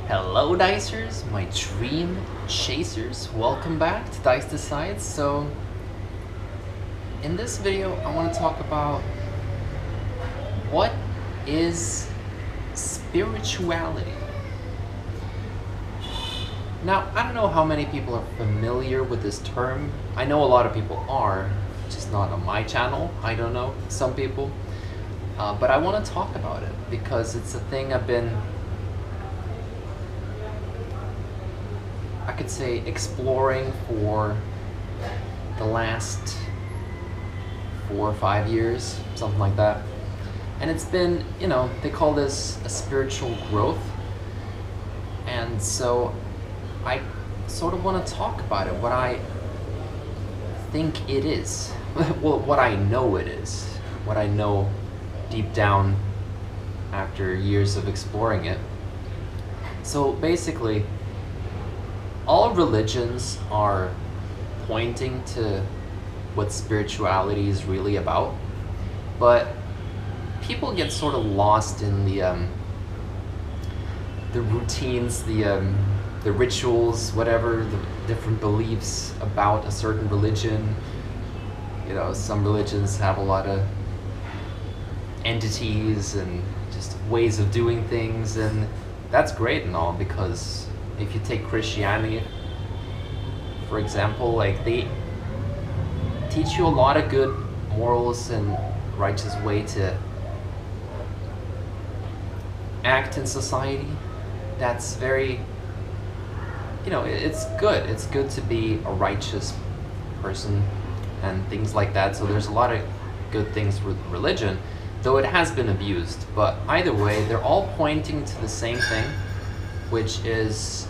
Hello Dicers, my dream chasers. Welcome back to Dice Decides. So in this video I want to talk about what is spirituality. Now, I don't know how many people are familiar with this term. I know a lot of people are, just not on my channel. I don't know, some people. But I want to talk about it because it's a thing I've been, I could say, exploring for the last 4 or 5 years, something like that. And it's been, they call this a spiritual growth. And so I sort of want to talk about it, what I think it is. Well, what I know it is, what I know deep down after years of exploring it. So basically, all religions are pointing to what spirituality is really about, but people get sort of lost in the routines, the rituals, whatever, the different beliefs about a certain religion. Some religions have a lot of entities and just ways of doing things, and that's great and all, because if you take Christianity, for example, like, they teach you a lot of good morals and righteous way to act in society. That's very, it's good. It's good to be a righteous person and things like that. So there's a lot of good things with religion, though it has been abused. But either way, they're all pointing to the same thing, which is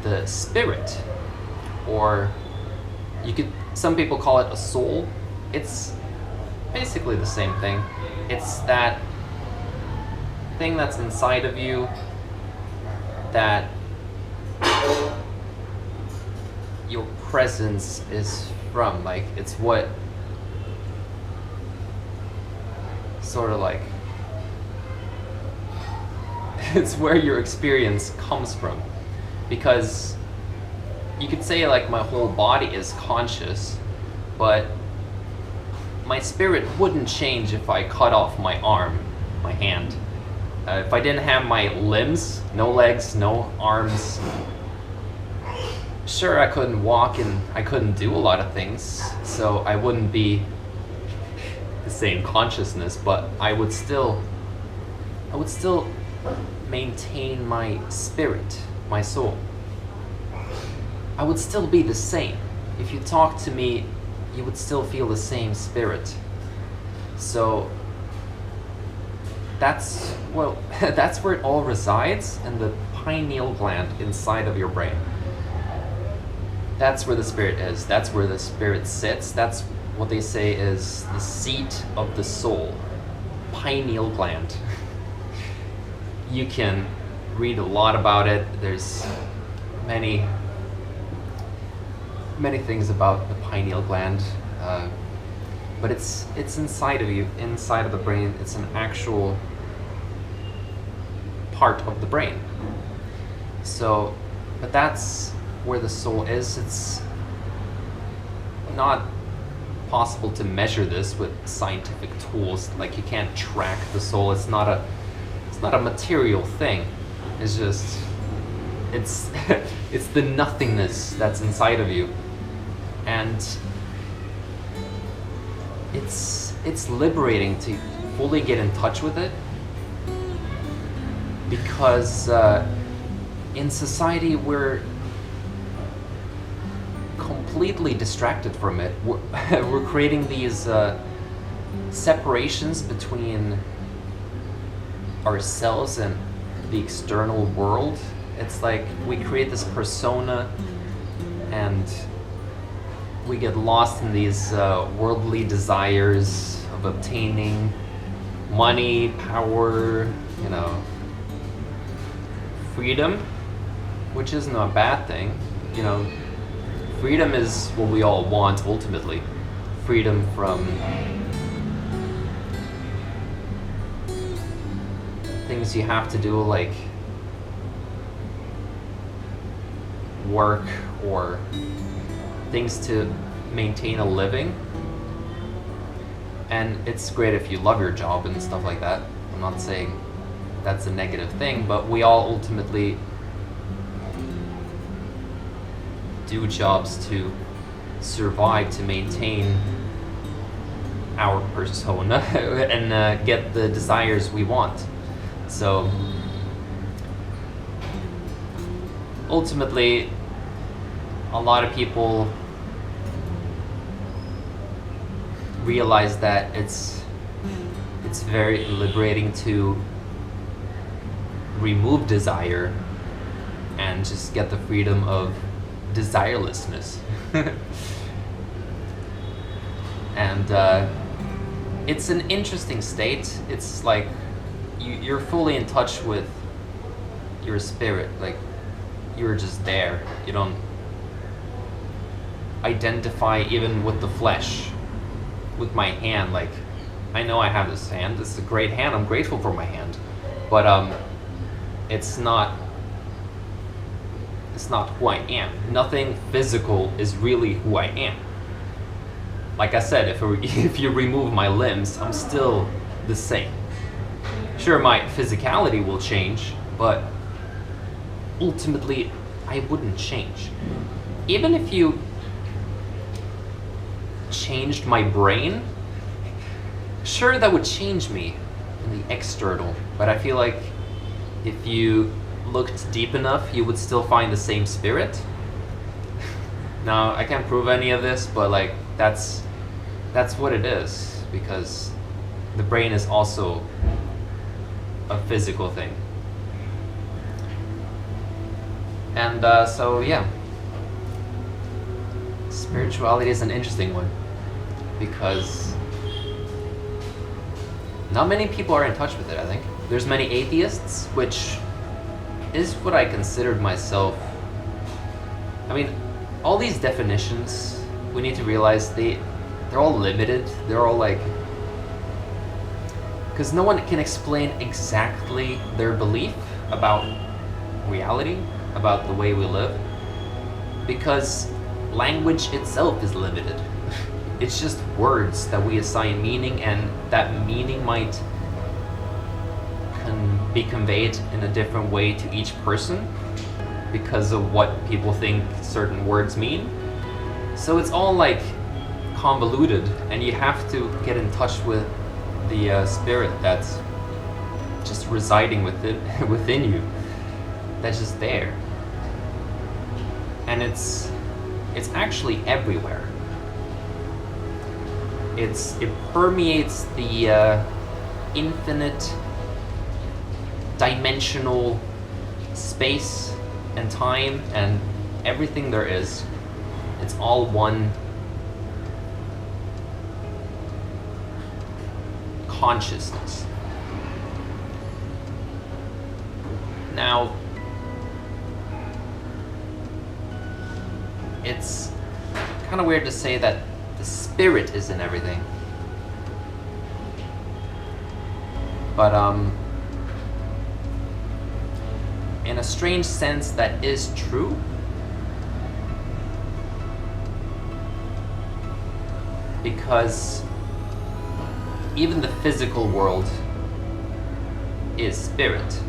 the spirit, or some people call it a soul. It's basically the same thing. It's that thing that's inside of you that your presence is from. Like, it's what sort of like it's where your experience comes from. Because you could say, like, my whole body is conscious, but my spirit wouldn't change if I cut off my arm, my hand. If I didn't have my limbs, no legs, no arms, sure, I couldn't walk and I couldn't do a lot of things, so I wouldn't be the same consciousness, but I would still maintain my spirit, my soul. I would still be the same. If you talk to me, you would still feel the same spirit. So that's where it all resides, in the pineal gland inside of your brain. That's where the spirit is. That's where the spirit sits. That's what they say is the seat of the soul. Pineal gland. You can read a lot about it. There's many things about the pineal gland, but it's inside of you, inside of the brain. It's an actual part of the brain. So, but that's where the soul is. It's not possible to measure this with scientific tools. Like, you can't track the soul. It's not a material thing. It's just, it's it's the nothingness that's inside of you. And it's liberating to fully get in touch with it, because in society we're completely distracted from it. We're creating these separations between ourselves and the external world. It's like we create this persona, and we get lost in these worldly desires of obtaining money, power, freedom, which isn't a bad thing. Freedom is what we all want ultimately. Freedom from things you have to do, like work or things to maintain a living. And it's great if you love your job and stuff like that. I'm not saying that's a negative thing, but we all ultimately do jobs to survive, to maintain our persona and get the desires we want. So ultimately, a lot of people realize that it's very liberating to remove desire and just get the freedom of desirelessness. And it's an interesting state. It's like you're fully in touch with your spirit. Like, you're just there. You don't identify even with the flesh, with my hand. Like, I know I have this hand. It's a great hand. I'm grateful for my hand. But it's not who I am. Nothing physical is really who I am. Like I said, if you remove my limbs, I'm still the same. Sure, my physicality will change, but ultimately, I wouldn't change. Even if you changed my brain, sure, that would change me in the external, but I feel like if you looked deep enough, you would still find the same spirit. Now, I can't prove any of this, but like that's what it is, because the brain is also a physical thing. And so yeah, spirituality is an interesting one, because not many people are in touch with it, I think. There's many atheists, which is what I considered myself. I mean, all these definitions, we need to realize they're all limited. They're all like, because no one can explain exactly their belief about reality, about the way we live, because language itself is limited. It's just words that we assign meaning, and that meaning might be conveyed in a different way to each person because of what people think certain words mean. So it's all like convoluted, and you have to get in touch with the spirit that's just residing within you, that's just there. And it's actually everywhere. It permeates the infinite dimensional space and time and everything there is. It's all one consciousness. Now, it's kind of weird to say that the spirit is in everything, but in a strange sense, that is true. Because even the physical world is spirit.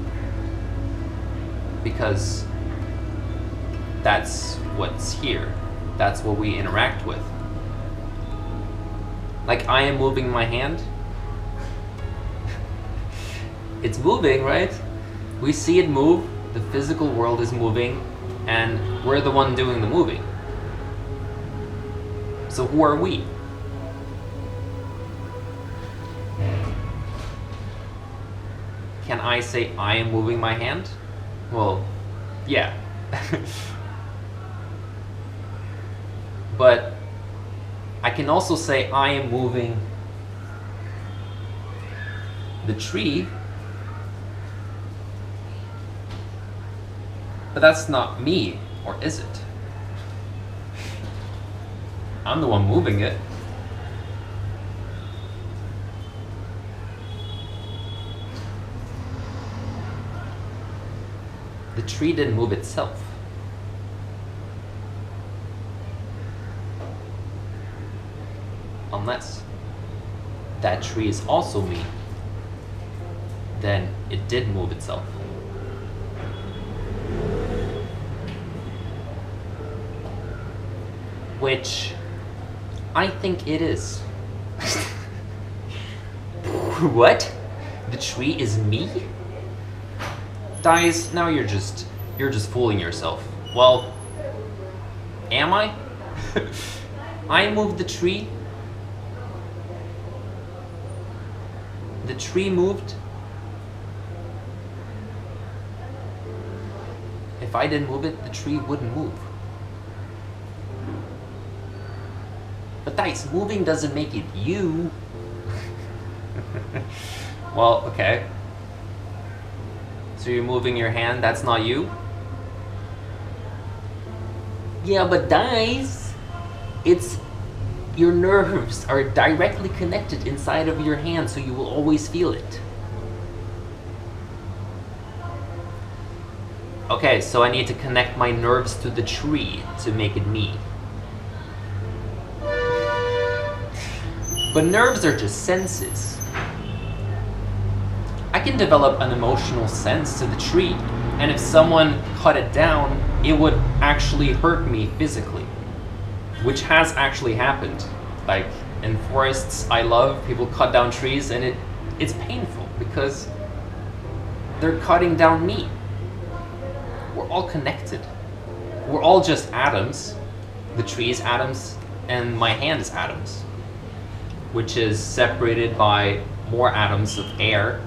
Because that's what's here. That's what we interact with. Like, I am moving my hand. It's moving, right? We see it move. The physical world is moving, and we're the one doing the moving. So who are we? Can I say I am moving my hand? Well, yeah. But I can also say I am moving the tree. But that's not me, or is it? I'm the one moving it. The tree didn't move itself. unless that tree is also me, then it did move itself. Which I think it is. What? The tree is me? Guys, now you're just fooling yourself. Well, am I? I moved the tree. The tree moved. If I didn't move it, the tree wouldn't move. But guys, moving doesn't make it you. Well, okay. So you're moving your hand, that's not you? Yeah, but guys, it's your nerves are directly connected inside of your hand, so you will always feel it. Okay, so I need to connect my nerves to the tree to make it me. But nerves are just senses. I can develop an emotional sense to the tree, and if someone cut it down, it would actually hurt me physically, which has actually happened. Like in forests I love, people cut down trees, and it's painful because they're cutting down me. We're all connected. We're all just atoms. The tree is atoms, and my hand is atoms, which is separated by more atoms of air,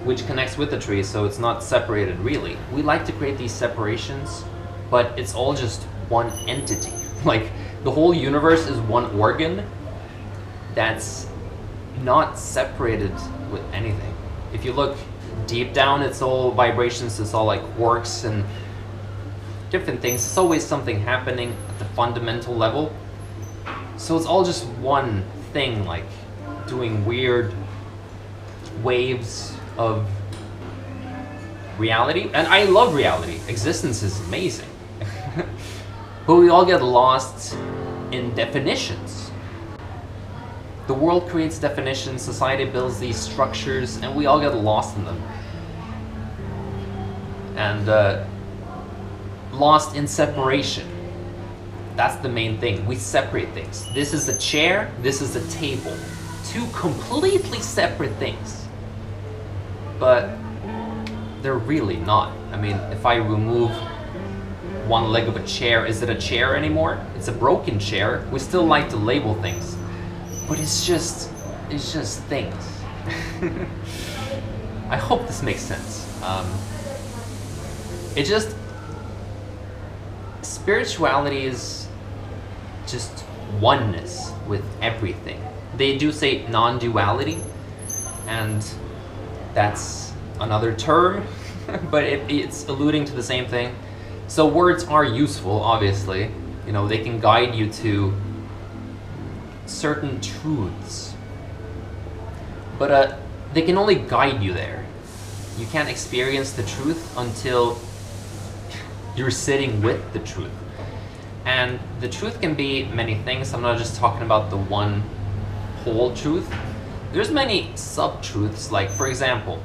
which connects with the tree, so it's not separated really. We like to create these separations, but it's all just one entity. Like, the whole universe is one organ that's not separated with anything. If you look deep down, it's all vibrations, it's all like quarks and different things. It's always something happening at the fundamental level. So it's all just one thing, like doing weird waves of reality. And I love reality. Existence is amazing. But we all get lost in definitions. The world creates definitions, society builds these structures, and we all get lost in them. And lost in separation. That's the main thing. We separate things. This is the chair, this is the table. Two completely separate things. But they're really not. I mean, if I remove one leg of a chair, is it a chair anymore? It's a broken chair. We still like to label things. But it's just things. I hope this makes sense. Spirituality is just oneness with everything. They do say non-duality, and that's another term, but it's alluding to the same thing. So words are useful, obviously. You know, they can guide you to certain truths, but they can only guide you there. You can't experience the truth until you're sitting with the truth. And the truth can be many things. I'm not just talking about the one whole truth. There's many sub-truths, like, for example,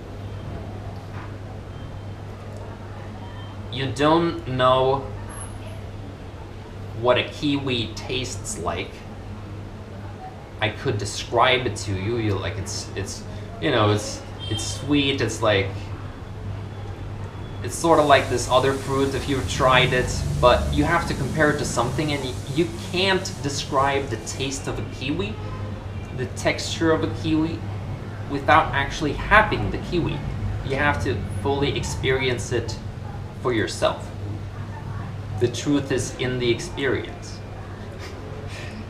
you don't know what a kiwi tastes like. I could describe it to you. You like it's you know, it's sweet. It's like, it's sort of like this other fruit if you've tried it, but you have to compare it to something, and you can't describe the taste of a kiwi, the texture of a kiwi, without actually having the kiwi. You have to fully experience it for yourself. The truth is in the experience.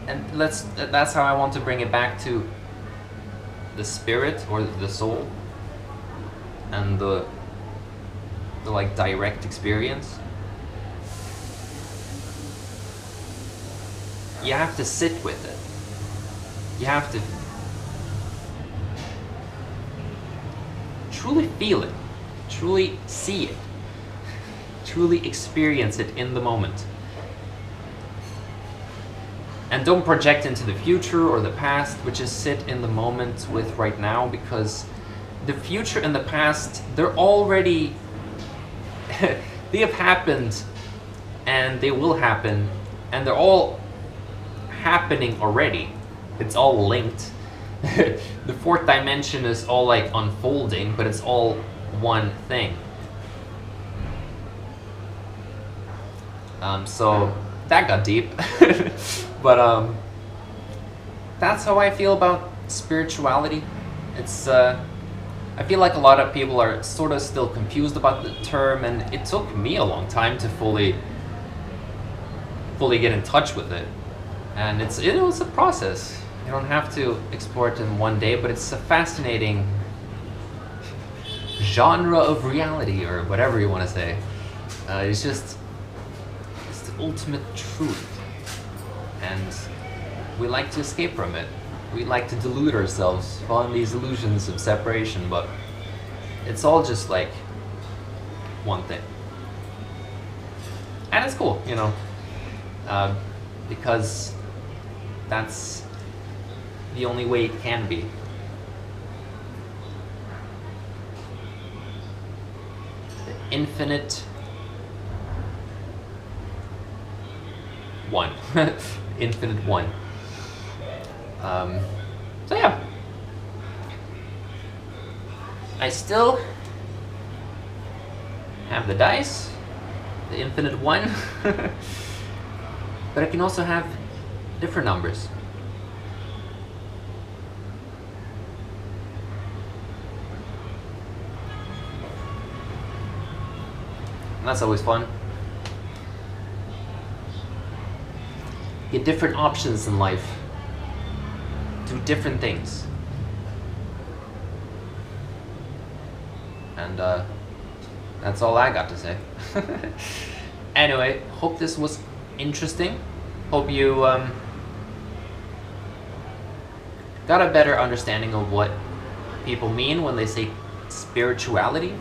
And that's how I want to bring it back to the spirit or the soul and the like direct experience. You have to sit with it. You have to truly feel it, truly see it, truly experience it in the moment. And don't project into the future or the past, but just sit in the moment with right now, because the future and the past, they're already, they have happened and they will happen, and they're all happening already. It's all linked. The fourth dimension is all like unfolding, but it's all one thing. So that got deep. But that's how I feel about spirituality. It's I feel like a lot of people are sort of still confused about the term, and it took me a long time to fully get in touch with it. And it was a process. You don't have to explore it in one day, but it's a fascinating genre of reality, or whatever you want to say. It's the ultimate truth. And we like to escape from it. We like to delude ourselves on these illusions of separation, but it's all just like one thing. And it's cool, you know, because that's the only way it can be. The infinite one. Infinite one. So yeah, I still have the dice, the infinite one, but I can also have different numbers. And that's always fun. Get different options in life. Do different things. And that's all I got to say. Anyway, hope this was interesting. Hope you got a better understanding of what people mean when they say spirituality.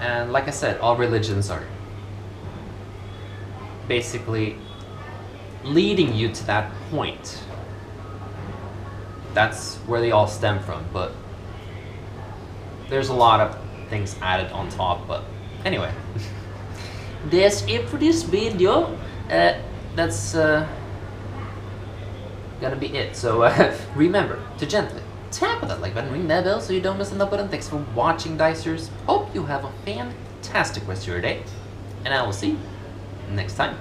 And like I said, all religions are basically leading you to that point. That's where they all stem from, but there's a lot of things added on top. But anyway, that's it for this video. That's gonna be it. So remember to gently tap on that like button, ring that bell so you don't miss another button. Thanks for watching, Dicers. Hope you have a fantastic rest of your day, and I will see you next time.